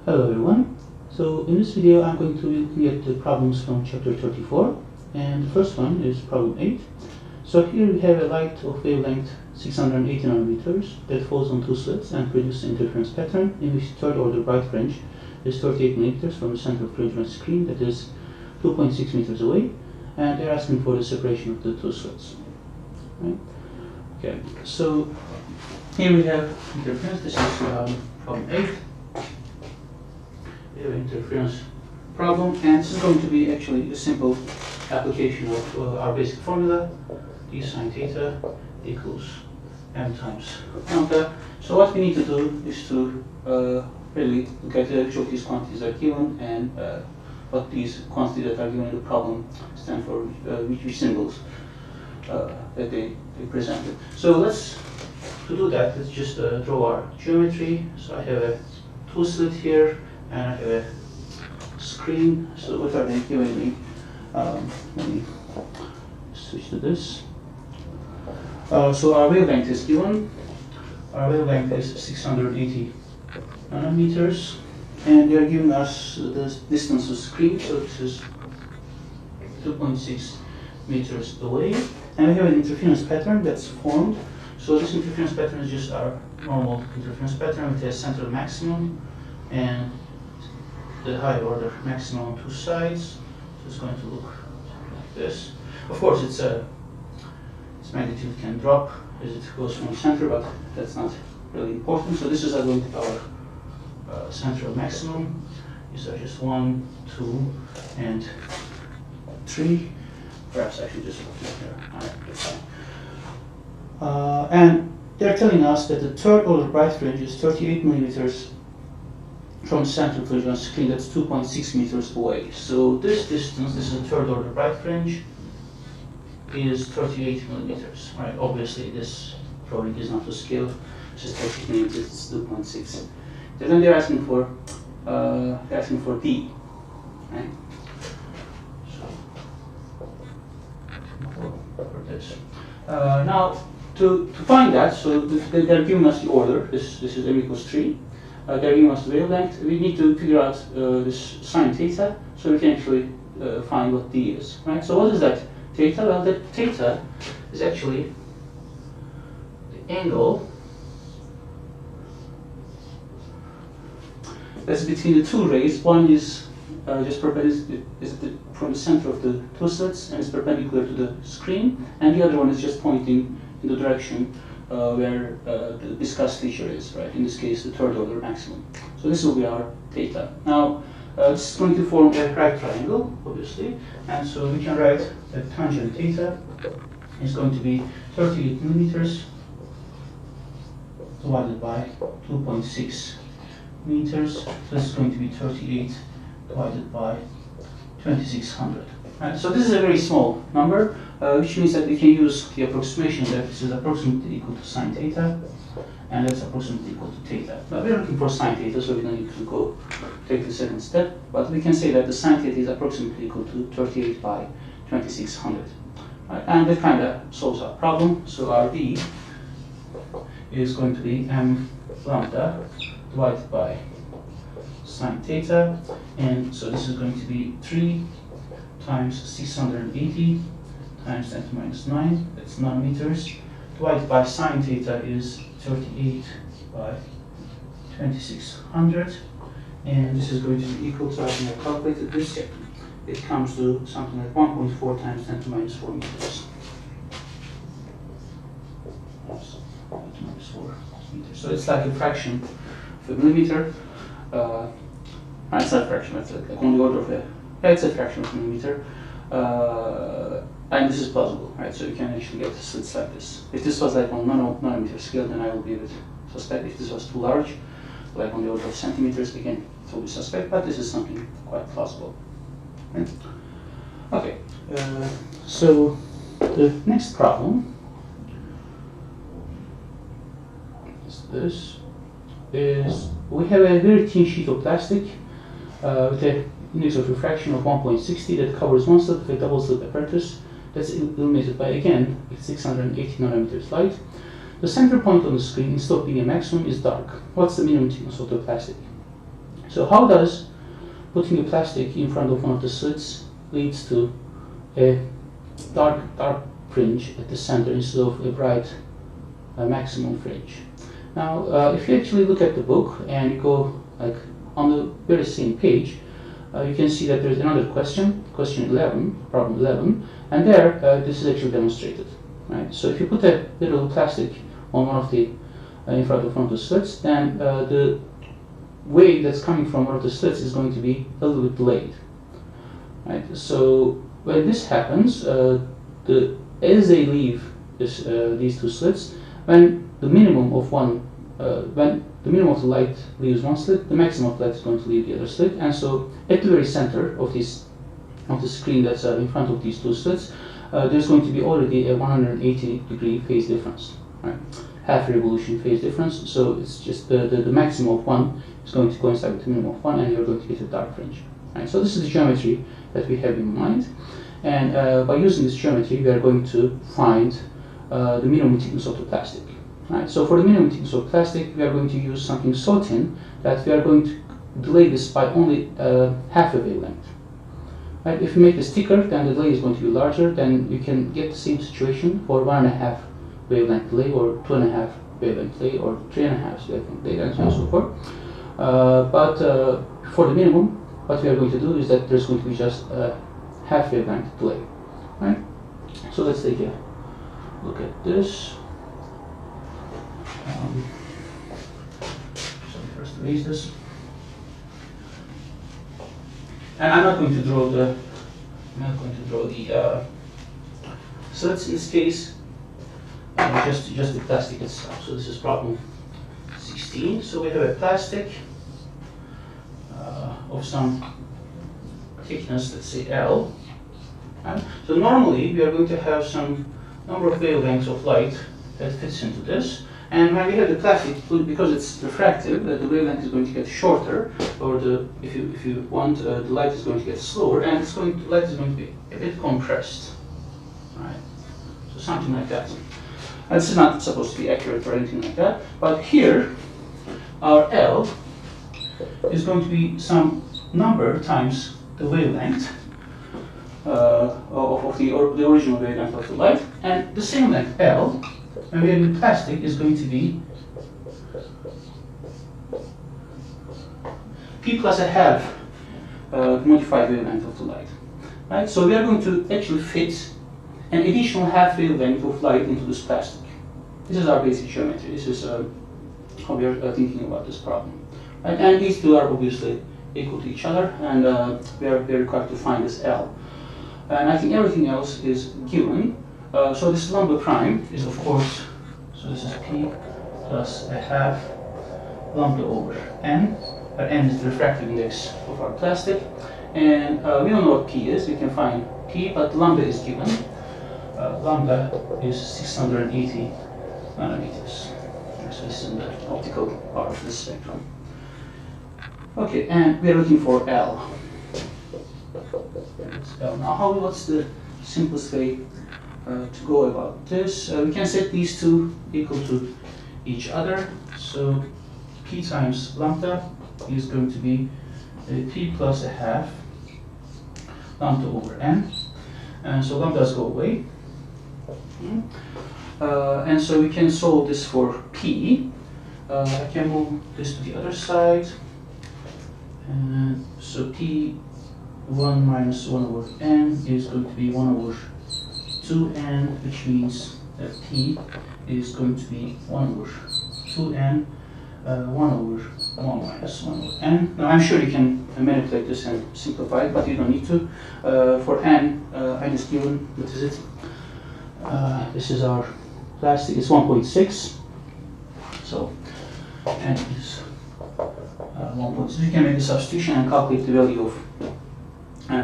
Hello everyone. So in this video I'm going to be looking at the problems from chapter 34, and the first one is problem 8. So here we have a light of wavelength 680 nanometers that falls on two slits and produces an interference pattern in which the third order bright fringe is 38 millimeters from the center of fringe on the screen, that is 2.6 meters away, and they're asking for the separation of the two slits. Right? Okay, so here we have interference. This is problem 8. We have an interference problem, and this is going to be actually a simple application of our basic formula: d sine theta equals m times lambda. So what we need to do is to really look at which of these quantities are given and what these quantities that are given in the problem stand for, which symbols that they presented. So to do that, let's just draw our geometry. So I have a two-slit here, and I have a screen. So what are they giving me? Let me switch to this. So our wavelength is given. Our wavelength is 680 nanometers, and they are giving us the distance of screen. So this is 2.6 meters away, and we have an interference pattern that's formed. So this interference pattern is just our normal interference pattern with a central maximum and the higher order maximum on two sides. So it's going to look like this. Of course, its magnitude can drop as it goes from the center, but that's not really important. So this is going to be our central maximum. These are just 1, 2, and 3. Perhaps I should just put it here. Alright, fine. And they're telling us that the third order bright fringe is 38 millimeters from the center of the screen. That's 2.6 meters away. So this distance, this is the third order bright fringe, is 38 millimeters. Right? Obviously, this drawing is not to scale. It's just 38 millimeters. It's 2.6. Then they're asking for D. Right? For this. Now, to find that, so they're giving us the order. This is m equals 3. They're giving us the wavelength. We need to figure out this sine theta, so we can actually find what d is. Right? So what is that theta? Well, that theta is actually the angle that's between the two rays. One is just perpendicular from the center of the two slits and is perpendicular to the screen, and the other one is just pointing in the direction where the discussed feature is, right? In this case, the third order maximum. So this will be our theta. Now, this is going to form a right triangle, obviously, and so we can write that tangent theta is going to be 38 millimeters divided by 2.6 meters. So this is going to be 38 divided by 2600. Right, so this is a very small number, which means that we can use the approximation that this is approximately equal to sine theta, and that's approximately equal to theta. Now we're looking for sine theta, so we don't need to go take the second step, but we can say that the sine theta is approximately equal to 38 by 2600. Right, and that kind of solves our problem. So our D is going to be m lambda divided by sine theta, and so this is going to be 3 times 680 times 10 to minus 9, that's nanometers, divided by sine theta is 38 by 2600, and this is going to be equal to, I think I calculated this, it comes to something like 1.4 times 10 to minus 4 meters. Oops, 10 to minus 4 meters. So it's like a fraction of a millimeter. It's not a fraction, it's like on the order of it's a fraction of a millimeter. And this is plausible, right? So you can actually get slits like this. If this was like on nanometer scale, then I would be a bit suspect. If this was too large, like on the order of centimeters, again, it will be suspect, but this is something quite plausible. Right? Okay, so the next problem is we have a very thin sheet of plastic with an index of refraction of 1.60 that covers one slit of a double slit apparatus that's illuminated by, again, 680 nanometers light. The center point on the screen, instead of being a maximum, is dark. What's the minimum thickness of the plastic? So how does putting a plastic in front of one of the slits leads to a dark fringe at the center instead of a bright maximum fringe? Now, if you actually look at the book and you go like on the very same page, you can see that there's another question 11, problem 11, and there this is actually demonstrated, right? So if you put a little plastic on one of the in front of one of the slits, then the wave that's coming from one of the slits is going to be a little bit delayed, right? So when this happens, as they leave these two slits, when the minimum of the light leaves one slit, the maximum of light is going to leave the other slit, and so at the very center of the screen that's in front of these two slits, there's going to be already a 180-degree phase difference, right? Half revolution phase difference. So it's just the maximum of one is going to coincide with the minimum of one, and you're going to get a dark fringe, right? So this is the geometry that we have in mind, and by using this geometry, we are going to find the minimum thickness of the plastic. Right, so for the minimum thickness of plastic, we are going to use something so thin that we are going to delay this by only half a wavelength. Right, if you make this thicker, then the delay is going to be larger. Then you can get the same situation for 1.5 wavelength delay, or 2.5 wavelength delay, or 3.5 wavelength delay, and so on and so forth. But for the minimum, what we are going to do is that there's going to be just a half wavelength delay. Right. So let's take a look at this. So first erase this, and I'm not going to draw the slits in this case, just the plastic itself. So this is problem 16. So we have a plastic of some thickness, let's say L. Right? So normally we are going to have some number of wavelengths of light that fits into this. And when we have the plastic, because it's refractive, the wavelength is going to get shorter, or if you want, the light is going to get slower, and light is going to be a bit compressed, right? So something like that. And this is not supposed to be accurate or anything like that, but here, our L is going to be some number times the wavelength of the original wavelength of the light, and the same length L. And we have the plastic is going to be P plus a half modified wavelength of the light. Right? So we are going to actually fit an additional half wavelength of light into this plastic. This is our basic geometry. This is how we are thinking about this problem. Right? And these two are obviously equal to each other, and we are required to find this L. And I think everything else is given. So this lambda prime is, of course, so this is P plus a half lambda over N, where N is the refractive index of our plastic. And we don't know what P is. We can find P, but lambda is given. Lambda is 680 nanometers. So this is in the optical part of the spectrum. Okay, and we are looking for L. Now, what's the simplest way to go about this? We can set these two equal to each other. So P times lambda is going to be P plus a half lambda over N. And so lambdas go away. And so we can solve this for P. I can move this to the other side. And so P 1 minus 1 over N is going to be 1 over 2N, which means that P is going to be 1 over 2N, 1 over 1 minus 1 over N. Now I'm sure you can manipulate this and simplify it, but you don't need to. For N, I just given, what is it? This is our plastic, it's 1.6. So N is 1.6. You can make a substitution and calculate the value of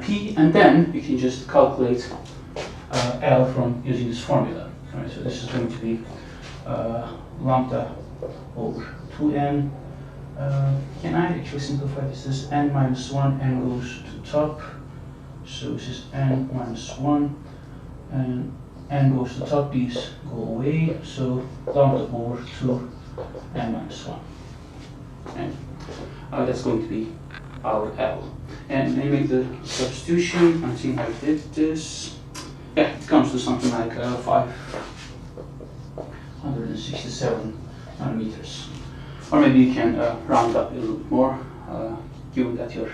P, and then you can just calculate L from using this formula. Right, so this is going to be lambda over 2N. Can I actually simplify this? This is N minus 1, N goes to top. So this is N minus 1, and N goes to top, these go away. So lambda over 2N minus 1. And That's going to be our L. And I make the substitution. I think I did this. Yeah, it comes to something like 567 nanometers. Or maybe you can round up a little bit more, given that your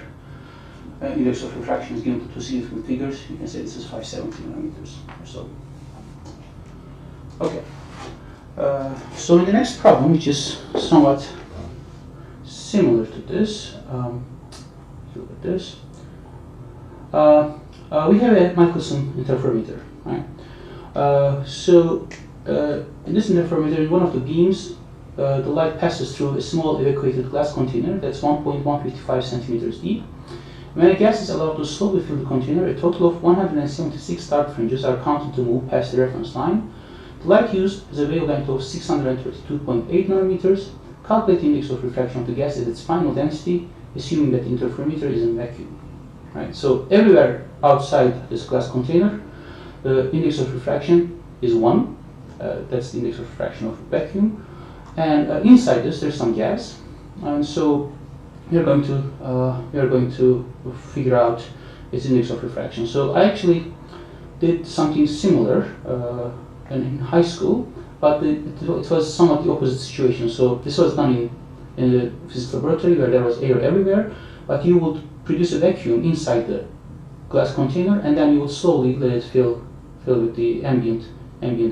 index of refraction is given to two significant figures. You can say this is 570 nanometers or so. Okay. So in the next problem, which is somewhat similar to this, look at this. We have a Michelson interferometer, right? In this interferometer, in one of the beams, the light passes through a small evacuated glass container that's 1.155 centimeters deep. When a gas is allowed to slowly fill the container, a total of 176 dark fringes are counted to move past the reference line. The light used is a wavelength of 632.8 nanometers. Calculate the index of refraction of the gas at its final density, assuming that the interferometer is in vacuum. Right? So everywhere outside this glass container, the index of refraction is 1. That's the index of refraction of vacuum. And inside this, there's some gas. And so we are going to figure out its index of refraction. So I actually did something similar in high school, but it was somewhat the opposite situation. So this was done in the physics laboratory where there was air everywhere, but you would produce a vacuum inside the glass container, and then you would slowly let it fill with the ambient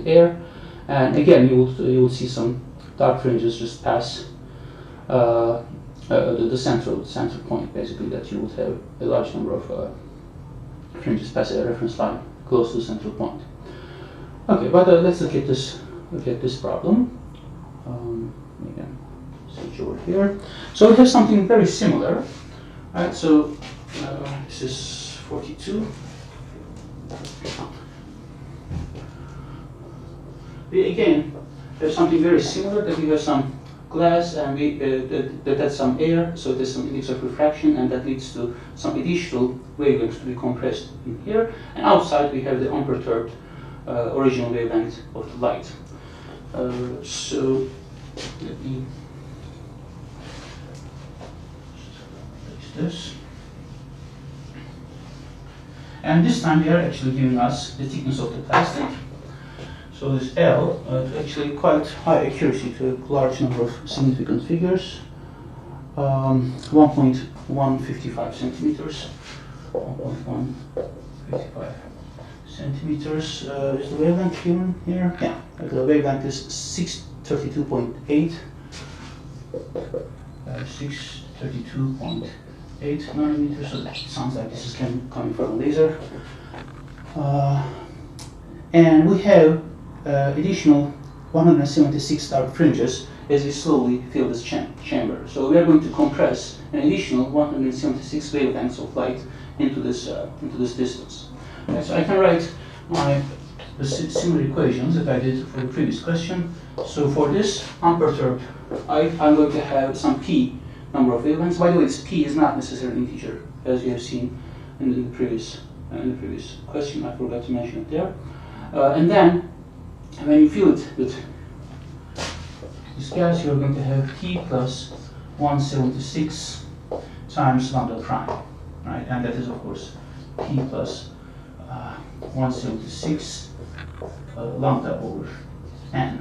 air, and again you would see some dark fringes just pass the central point, basically, that you would have a large number of fringes pass a reference line close to the central point. Okay, but let's look at this problem. Again, switch over here. So we have something very similar. Right, so this is 42. We again have something very similar, that we have some glass and that has some air, so there's some index of refraction, and that leads to some additional wavelengths to be compressed in here. And outside we have the unperturbed original wavelength of the light. So let me place this. And this time they are actually giving us the thickness of the plastic. So this L, actually quite high accuracy to a large number of significant figures. 1.155 centimeters. 1.155 centimeters is the wavelength given here. Yeah, the wavelength is 632.8. 632.8 nanometers. So that sounds like this is coming from a laser. And we have additional 176 dark fringes as we slowly fill this chamber. So we are going to compress an additional 176 wavelengths of light into this distance. Okay, so I can write the similar equations that I did for the previous question. So for this unperturbed, I'm going to have some p number of wavelengths. By the way, this p is not necessarily an integer, as you have seen in the previous question. I forgot to mention it there. And then when you fill it with this gas, you're going to have T plus 176 times lambda prime, right? And that is, of course, T plus 176 lambda over n.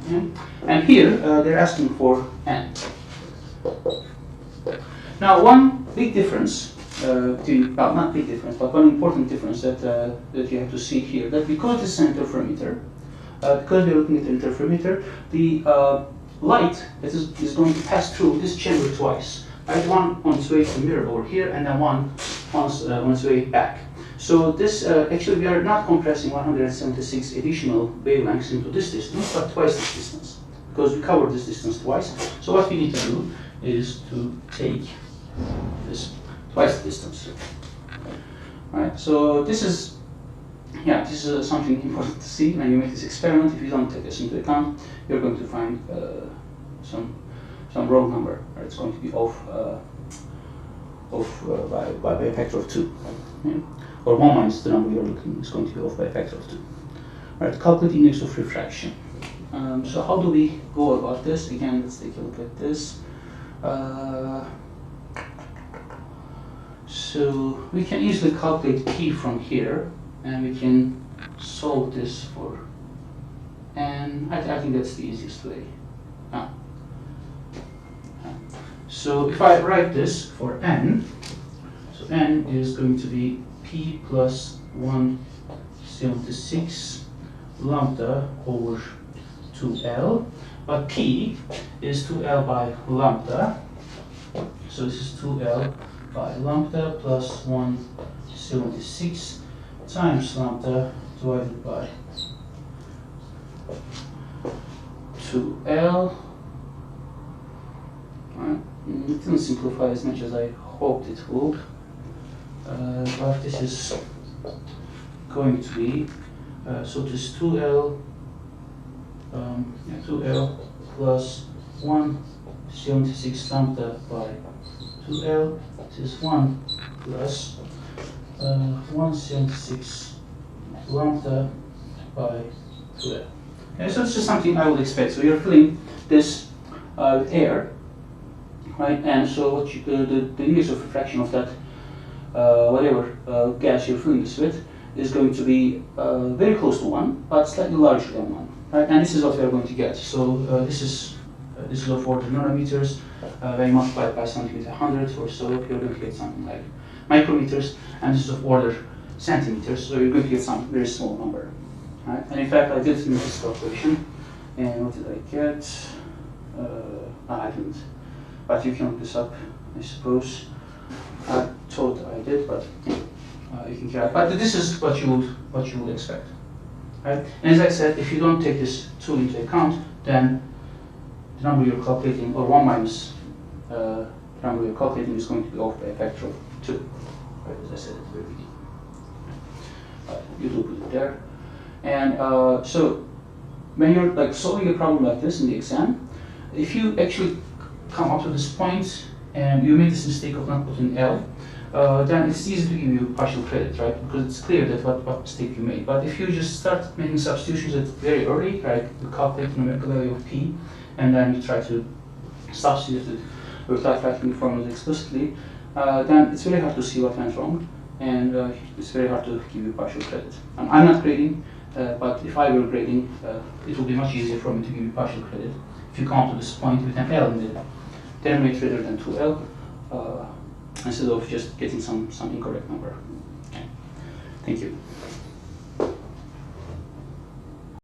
Okay? And here they're asking for n. Now, one big difference, not big difference, but one important difference that you have to see here, that because this is an interferometer, because we're looking at the interferometer, the light that is going to pass through this chamber twice. Right? One on its way to the mirror over here, and then one on its way back. So this, actually we are not compressing 176 additional wavelengths into this distance, but twice this distance, because we covered this distance twice. So what we need to do is to take this twice the distance. Right? So this is something important to see when you make this experiment. If you don't take this into account, you're going to find some wrong number. Right? It's going to be off by a factor of 2. Yeah? Or 1 minus the number you're looking is going to be off by a factor of 2. Right? Calculate the index of refraction. So how do we go about this? Again, let's take a look at this. So we can easily calculate P from here, and we can solve this for n. I think that's the easiest way. So if I write this for n, so n is going to be P plus 176 lambda over 2L, but P is 2L by lambda, so this is 2L by lambda plus 176 times lambda divided by 2L. Right. It didn't simplify as much as I hoped it would, but this is going to be, so this 2L, 2L plus 176 lambda by 2L, this is 1 plus 176 lambda by 2L. Okay, so it's just something I would expect. So you're filling this with air, right? And so what you, the index of refraction of that whatever gas you're filling this with is going to be very close to 1, but slightly larger than 1, right? And this is what we are going to get. So this is of order nanometers. When you multiply it by centimeter 100 or so, you're going to get something like micrometers, and this is of order centimeters, so you're going to get some very small number, right? And in fact, I did make this calculation, and what did I get? I didn't, but you can look this up, I suppose. I thought I did, but you can carry. But this is what you would expect, right? And as I said, if you don't take this 2 into account, then the number you're calculating, or 1 minus the number you're calculating, is going to be off by a factor of 2, right? As I said at the very beginning. You do put it there, and so when you're like solving a problem like this in the exam, if you actually come up to this point and you make this mistake of not putting L, then it's easy to give you partial credit, right? Because it's clear that what mistake you made. But if you just start making substitutions at very early, right? You calculate the numerical value of P, and then you try to substitute it without writing the formulas explicitly, then it's very hard to see what went wrong, and it's very hard to give you partial credit. I'm not grading, but if I were grading, it would be much easier for me to give you partial credit if you come to this point with an L in the denominator rather than 2L, instead of just getting some incorrect number. Okay. Thank you.